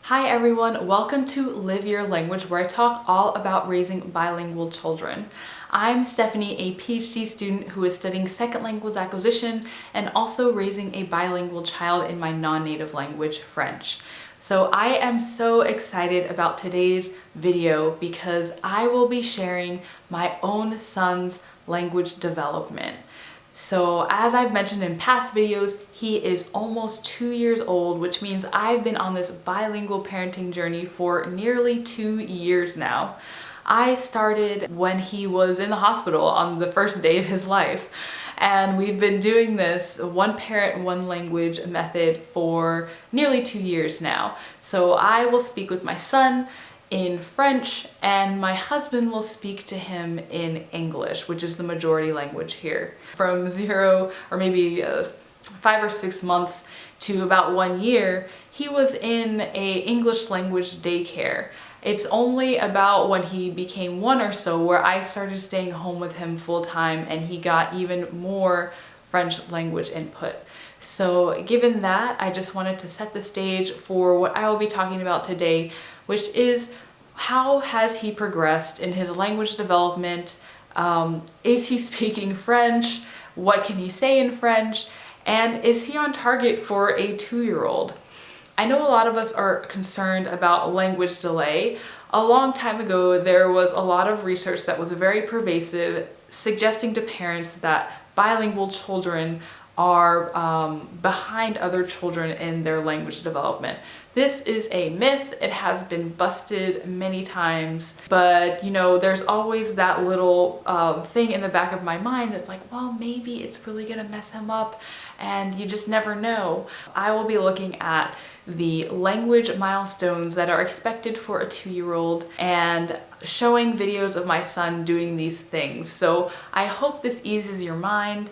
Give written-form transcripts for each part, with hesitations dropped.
Hi everyone, welcome to Live Your Language, where I talk all about raising bilingual children. I'm Stephanie, a PhD student who is studying second language acquisition and also raising a bilingual child in my non-native language, French. So I am so excited about today's video because I will be sharing my own son's language development. So as I've mentioned in past videos, he is almost 2 years old, which means I've been on this bilingual parenting journey for nearly 2 years now. I started when he was in the hospital on the first day of his life. And we've been doing this one parent, one language method for nearly 2 years now. So I will speak with my son in French, and my husband will speak to him in English, which is the majority language here. From 0 or maybe 5 or 6 months to about 1 year, he was in a English language daycare. It's only about when he became 1 or so where I started staying home with him full time and he got even more French language input. So given that, I just wanted to set the stage for what I will be talking about today, which is how has he progressed in his language development? Is he speaking French? What can he say in French? And is he on target for a 2-year-old? I know a lot of us are concerned about language delay. A long time ago, there was a lot of research that was very pervasive, suggesting to parents that bilingual children are behind other children in their language development. This is a myth. It has been busted many times, but you know, there's always that little thing in the back of my mind that's like, well, maybe it's really gonna mess him up, and you just never know. I will be looking at the language milestones that are expected for a 2-year-old and showing videos of my son doing these things. So I hope this eases your mind.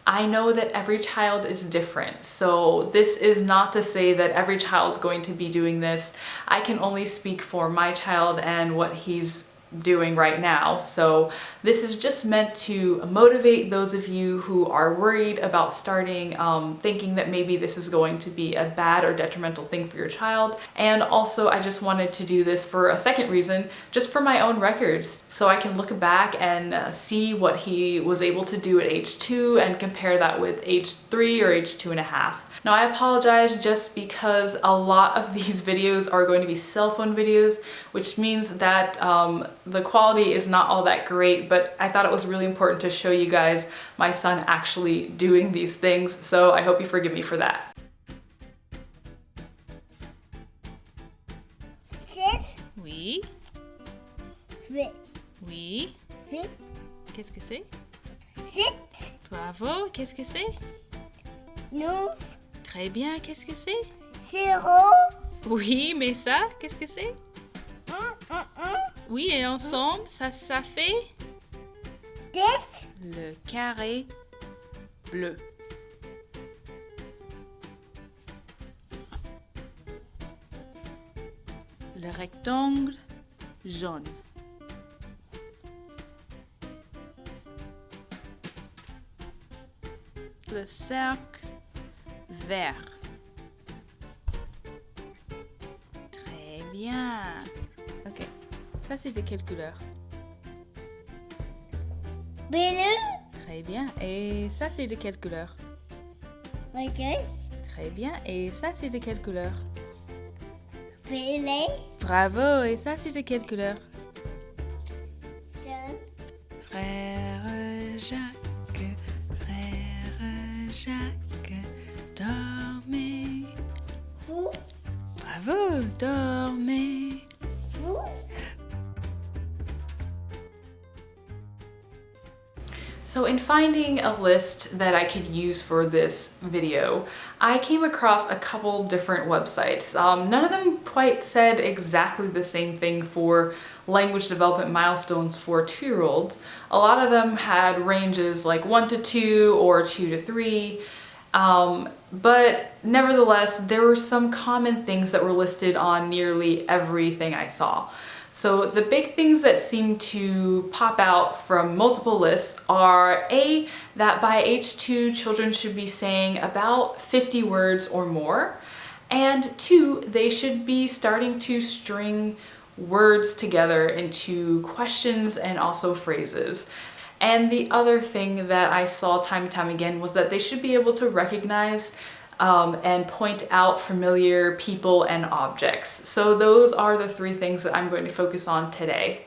I know that every child is different, so this is not to say that every child's going to be doing this. I can only speak for my child and what he's doing right now. So this is just meant to motivate those of you who are worried about starting, thinking that maybe this is going to be a bad or detrimental thing for your child. And also I just wanted to do this for a second reason, just for my own records, so I can look back and see what he was able to do at age 2 and compare that with age 3 or age 2.5. Now I apologize just because a lot of these videos are going to be cell phone videos, which means that the quality is not all that great, but I thought it was really important to show you guys my son actually doing these things, so I hope you forgive me for that. Oui. Oui. Qu'est-ce que c'est? Bravo. Qu'est-ce que c'est? Non. Très bien. Qu'est-ce que c'est? 0. Oui, mais ça, qu'est-ce que c'est? Oui, et ensemble, ça fait 10. le carré bleu. Le rectangle jaune. Le cercle vert. Très bien. Ok. Ça, c'est de quelle couleur? Bleu. Très bien. Et ça, c'est de quelle couleur? Orange. Très bien. Et ça, c'est de quelle couleur? Violet. Bravo. Et ça, c'est de quelle couleur? Jaune. Frère Jacques, dormez. Fou. Bravo, dormez. Fou. So in finding a list that I could use for this video, I came across a couple different websites. None of them quite said exactly the same thing for language development milestones for 2-year-olds. A lot of them had ranges like 1 to 2 or 2 to 3. But nevertheless, there were some common things that were listed on nearly everything I saw. So the big things that seem to pop out from multiple lists are A, that by age 2, children should be saying about 50 words or more. And 2, they should be starting to string words together into questions and also phrases. And the other thing that I saw time and time again was that they should be able to recognize and point out familiar people and objects. So those are the 3 things that I'm going to focus on today.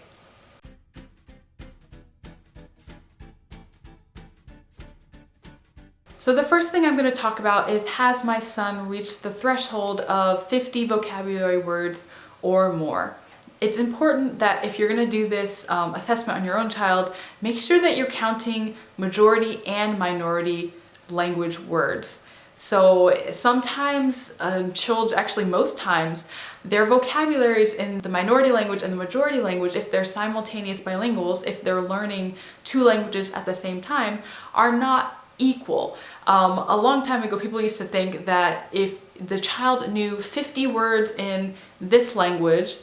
So the first thing I'm going to talk about is, has my son reached the threshold of 50 vocabulary words or more? It's important that if you're going to do this assessment on your own child, make sure that you're counting majority and minority language words. So sometimes children, actually most times, their vocabularies in the minority language and the majority language, if they're simultaneous bilinguals, if they're learning 2 languages at the same time, are not equal. A long time ago, people used to think that if the child knew 50 words in this language,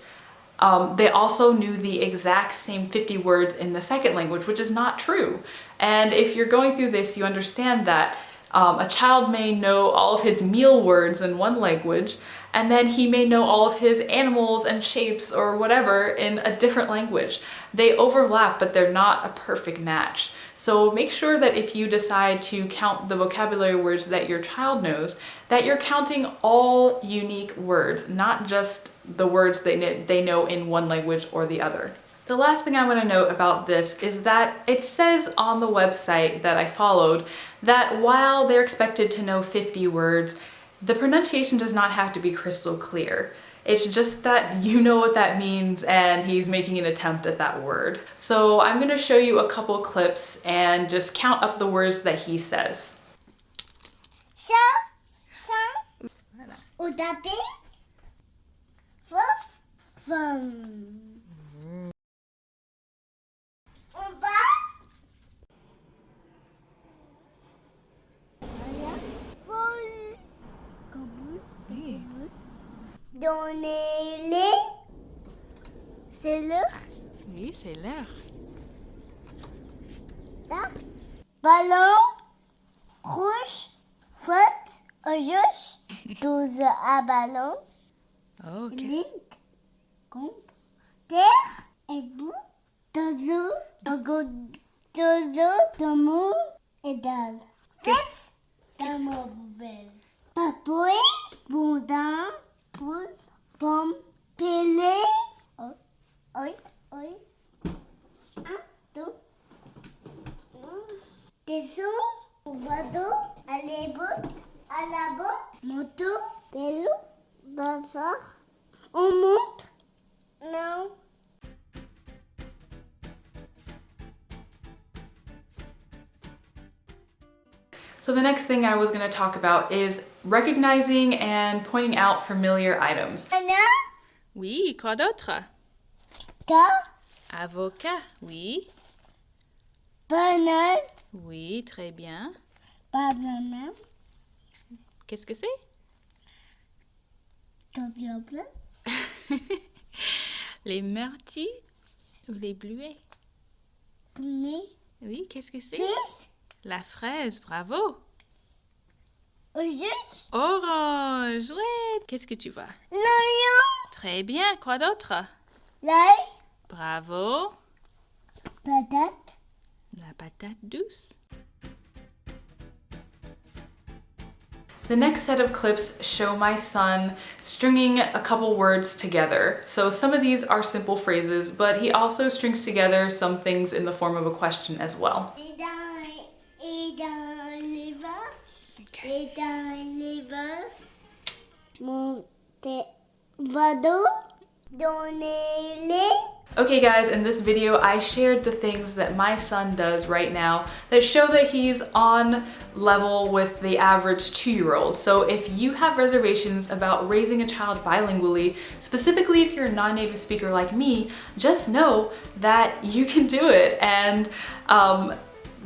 they also knew the exact same 50 words in the second language, which is not true. And if you're going through this, you understand that a child may know all of his meal words in one language, and then he may know all of his animals and shapes or whatever in a different language. They overlap, but they're not a perfect match. So make sure that if you decide to count the vocabulary words that your child knows, that you're counting all unique words, not just the words they know in one language or the other. The last thing I want to note about this is that it says on the website that I followed that while they're expected to know 50 words, the pronunciation does not have to be crystal clear. It's just that you know what that means and he's making an attempt at that word. So I'm going to show you a couple clips and just count up the words that he says. Chat, chat, au tapis, fouf, fum. En bas, voilà, foule, kabou, donnez-les, c'est l'heure, Oui, c'est l'heure. là, ballon, rouge, faute, rouge, 12 à ballon, Ok. link, compte, terre, et bout, dozo, dozo, domo, et dalle. Fête, d'amour, poubelle. Papouille, boudin, pouce, pomme, pélé, oi, un, deux, dessous, vado, à la botte, moto, vélo, bazar, on monte, non. So the next thing I was going to talk about is recognizing and pointing out familiar items. Anna, Oui, quoi d'autre? ta, Avocat, oui. banane, Oui, très bien. banane, Qu'est-ce que c'est? bleu, Les myrtilles ou les bleuets? bleu, Oui, qu'est-ce que c'est? fils, La fraise, bravo. rouge, Orange, ouais. Qu'est-ce que tu vois? l'oignon, Très bien, quoi d'autre? l'ail, Bravo. patate, La patate douce. The next set of clips show my son stringing a couple words together. So some of these are simple phrases, but he also strings together some things in the form of a question as well. et dans les vents, Okay. et dans les vents, mon vado, donnez-les. Okay guys, in this video I shared the things that my son does right now that show that he's on level with the average 2-year-old. So if you have reservations about raising a child bilingually, specifically if you're a non-native speaker like me, just know that you can do it. And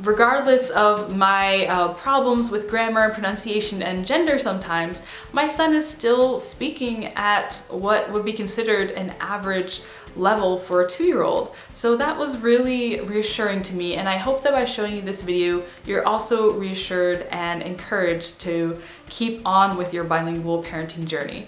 regardless of my problems with grammar, pronunciation, and gender sometimes, my son is still speaking at what would be considered an average level for a 2-year-old. So that was really reassuring to me, and I hope that by showing you this video, you're also reassured and encouraged to keep on with your bilingual parenting journey.